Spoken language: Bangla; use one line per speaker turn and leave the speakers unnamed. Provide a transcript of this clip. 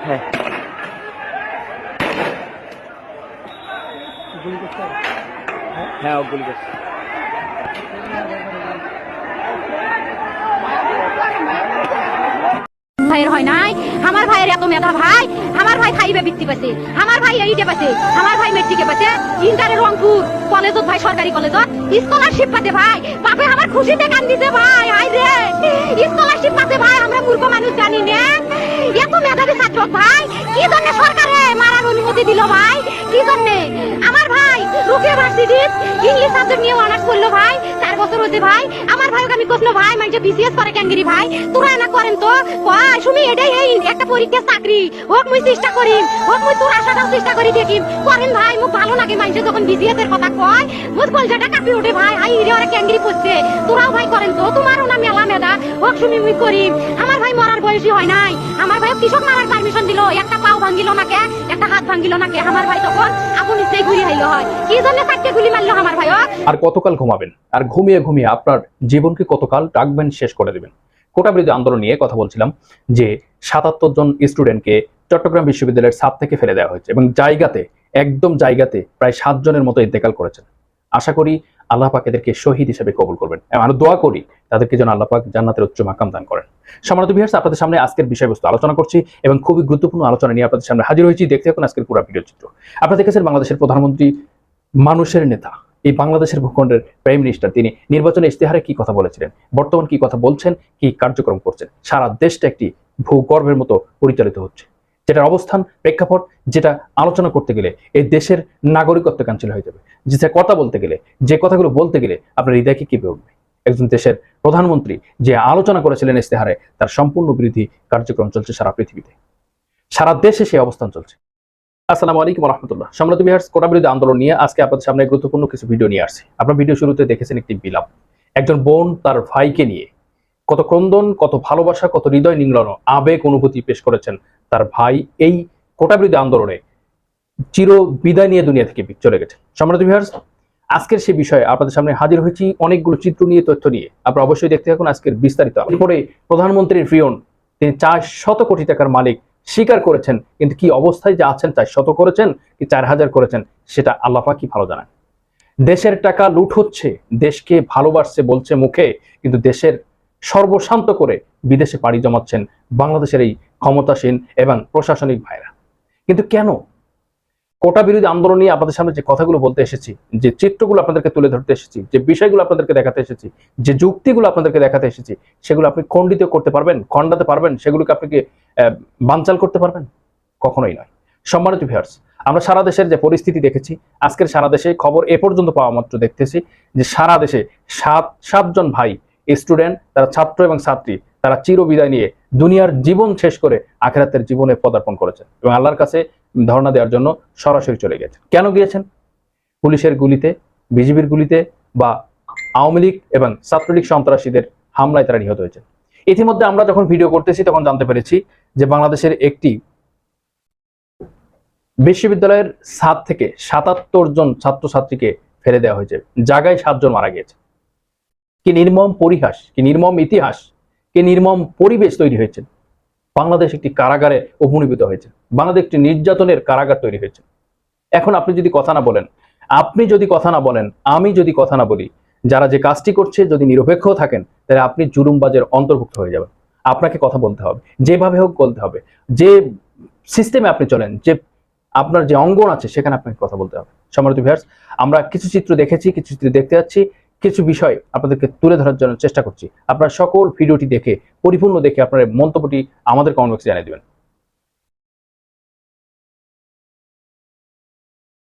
হ্যাঁ হ্যাঁ গুলি করছে।
ভাইয়ের হয় নাই, আমার ভাইয়ের এত মেধা ভাই, আমার ভাই খাইবে বৃত্তি পাচ্ছে, আমার ভাই এইটে পাচ্ছে, আমার ভাই মেট্রিকে পাচ্ছে, ইন্টারে রংপুর কলেজত ভাই সরকারি কলেজত স্কলারশিপ পাতে ভাই, বাপে আমার খুশিতে কান দিতে ভাই, আই রে স্কলারশিপ পাতে ভাই, আমরা মূর্খ মানুষ জানি না এত মেধাবী ছাত্র ভাই, কি জন্য সরকারে মারার অনুমতি দিল ভাই, কি জন্য? আমার ভাই রুকিয়া ভার্সিটির ইংলিশ সাবজেক্ট নিয়ে অনার্স করলো ভাই, 4 বছর হতে ভাই, আমার ভাইকে আমি কইলো ভাই মানে বিসিএস করে ক্যাঙ্গেরি ভাই, তোরা না করেন তো কয় শুনি এটাই এই একটা পরীক্ষা চাকরি হোক মুই চেষ্টা করি, হোক মুই তোর আশাটাও চেষ্টা করি দেখি করেন ভাই, মুখ ভালো লাগে মানুষ যখন বিসিএস এর কথা কয়, মুখ কলজাটা কাঁপি ওঠে ভাই, হাই রে ওরা ক্যাঙ্গেরি পড়ছে, তোরাও ভাই করেন তো, তোমারও না মেলা মেধা, হোক শুনি মুই করি। আমার ভাই মরার বয়সী হয় নাই, আমার ভাই কৃষক মারার পারমিশন দিল, একটা পাও ভাঙ্গিল না কে, একটা হাত ভাঙ্গিল না কে, আমার ভাই তখন আপন ইচ্ছেই ঘুরি হাইলো হয়, কি জন্য 4টে গুলি মারলো আমার ভাই?
আর কতকাল ঘুমাবেন? আর ঘুমিয়ে ঘুমিয়ে আপনার জীবনকে কতকাল রাখবেন, শেষ করে দেবেন। কোটা বিরোধী আন্দোলন নিয়ে কথা বলছিলাম যে 77 জন স্টুডেন্টকে চট্টগ্রাম বিশ্ববিদ্যালয়ের ছাদ থেকে ফেলে দেওয়া হয়েছে এবং জায়গাতে প্রায় 7 জনের মতো ইন্তেকাল করেছেন। আশা করি আল্লাহ পাক এদেরকে শহীদ হিসেবে কবুল করবেন। আমি দোয়া করি তাদেরকে যেন আল্লাহ পাক জান্নাতের উচ্চ মাকাম দান করেন। সম্মানিত ভিউয়ার্স, আপনাদের সামনে আজকের বিষয়বস্তু আলোচনা করছি এবং খুবই গুরুত্বপূর্ণ আলোচনা নিয়ে আপনাদের সামনে হাজির হয়েছি। দেখতে থাকুন আজকের পুরো ভিডিও চিত্র। আপনারা দেখেছেন বাংলাদেশের প্রধানমন্ত্রী, মানুষের নেতা, এই বাংলাদেশের ভূখণ্ডের প্রাইম মিনিস্টার, তিনি নির্বাচনের ইশতেহারে কি কথা বলেছিলেন, বর্তমান কি কথা বলছেন, কি কার্যক্রম করছেন। সারা দেশটা একটি ভূগর্ভের মতো পরিচালিত হচ্ছে, যেটার অবস্থান, প্রেক্ষাপট, যেটা আলোচনা করতে গেলে এই দেশের নাগরিকত্ব ক্যান্সেল হয়ে যাবে। যেটা কথা বলতে গেলে, যে কথাগুলো বলতে গেলে আপনার হৃদয়কে কি উঠবে। একজন দেশের প্রধানমন্ত্রী যে আলোচনা করেছিলেন ইশতেহারে, তার সম্পূর্ণ বিরোধী কার্যক্রম চলছে সারা পৃথিবীতে, সারা দেশে সেই অবস্থান চলছে। আসসালামু আলাইকুম ওয়া রাহমাতুল্লাহ। সম্মানিত ভিউয়ার্স, কোটা বিরোধী আন্দোলন নিয়ে আজকে আপনাদের সামনে গুরুত্বপূর্ণ কিছু ভিডিও নিয়ে আসছি। আপনারা ভিডিও শুরুতে দেখেছেন একটি বিলাপ, একজন বোন তার ভাইকে নিয়ে কত ক্রন্দন, কত ভালোবাসা, কত হৃদয় নিংড়ানো আবেগ অনুভূতি পেশ করেছেন। তার ভাই এই কোটা বিরোধী আন্দোলনে চির বিদায় নিয়ে দুনিয়া থেকে চলে গেছে। সম্মানিত ভিউয়ার্স, আজকের সেই বিষয়ে আপনাদের সামনে হাজির হয়েছি অনেকগুলো চিত্র নিয়ে, তথ্য নিয়ে। আপনারা অবশ্যই দেখতে থাকুন আজকের বিস্তারিত। এরপরে প্রধানমন্ত্রীর ফ্রিয়ন, তিনি 400 কোটি টাকার মালিক স্বীকার করেছেন, কিন্তু কি অবস্থায় যে আছেন, 400 করেছেন কি 4000 করেছেন সেটা আল্লাহ পাক কি ভালো জানেন। দেশের টাকা লুট হচ্ছে, দেশকে ভালোবাসছে বলছে মুখে, কিন্তু দেশের সর্বশান্ত করে বিদেশে পাড়ি জমাচ্ছেন বাংলাদেশের এই ক্ষমতাসীন এবং প্রশাসনিক ভাইরা। কিন্তু কেন? কোটা বিরোধী আন্দোলন নিয়ে আপনাদের সামনে যে কথাগুলো বলতে এসেছি, যে চিত্রগুলো আপনাদেরকে তুলে ধরতে এসেছি, যে বিষয়গুলো আপনাদেরকে দেখাতে এসেছি, যে যুক্তিগুলো আপনাদেরকে দেখাতে এসেছি, সেগুলো আপনি খণ্ডিত করতে পারবেন, খণ্ডাতে পারবেন, সেগুলোকে আপনি কি বানচাল করতে পারবেন? কখনোই নয়। সম্মানিত ভিউয়ার্স, আমরা সারা দেশের যে পরিস্থিতি দেখেছি, আজকের সারা দেশে খবর এ পর্যন্ত পাওয়া মাত্র দেখতেছি যে সারা দেশে 7 জন ভাই স্টুডেন্ট, তারা ছাত্র এবং ছাত্রী, তারা চির বিদায় নিয়ে দুনিয়ার জীবন শেষ করে আখিরাতের জীবনে পদার্পণ করেছেন এবং আল্লাহর কাছে ধর্ণা দেওয়ার জন্য সরাসরি চলে গেছেন। কেন গিয়েছেন? পুলিশের গুলিতে, বিজিবির গুলিতে বা আওয়ামী লীগ এবং ছাত্রলীগ সন্ত্রাসীদের হামলায় তারা নিহত হয়েছে। ইতিমধ্যে আমরা যখন ভিডিও করতেছি তখন জানতে পেরেছি যে বাংলাদেশের একটি বিশ্ববিদ্যালয়ের ছাদ থেকে 77 জন ছাত্রছাত্রীকে ফেলে দেওয়া হয়েছে, জায়গায় 7 জন মারা গিয়েছে। কি নির্মম পরিহাস, কি নির্মম ইতিহাস, কি নির্মম পরিবেশ তৈরি হয়েছে। বাংলাদেশ একটি কারাগারে উপনীত হয়েছে, বাংলাদেশ একটি নির্যাতনের কারাগার তৈরি হয়েছে। এখন আপনি যদি কথা না বলেন, আমি যদি কথা না বলি, যারা যে কাজটি করছে যদি নিরপেক্ষ থাকেন, তাহলে আপনি জুলুমবাজের অন্তর্ভুক্ত হয়ে যাবেন। আপনাকে কথা বলতে হবে, যেভাবে হোক বলতে হবে, যে সিস্টেমে আপনি চলেন, যে আপনার যে অঙ্গন আছে সেখানে আপনাকে কথা বলতে হবে। সম্মানিত ভিউয়ার্স, আমরা কিছু চিত্র দেখেছি, কিছু চিত্র দেখতে যাচ্ছি, কিছু বিষয় আপনাদেরকে তুলে ধরার জন্য চেষ্টা করছি। আপনারা সকল ভিডিওটি দেখে, পরিপূর্ণ দেখে আপনার মন্তব্যটি আমাদের কমেন্ট বক্সে জানিয়ে দেবেন।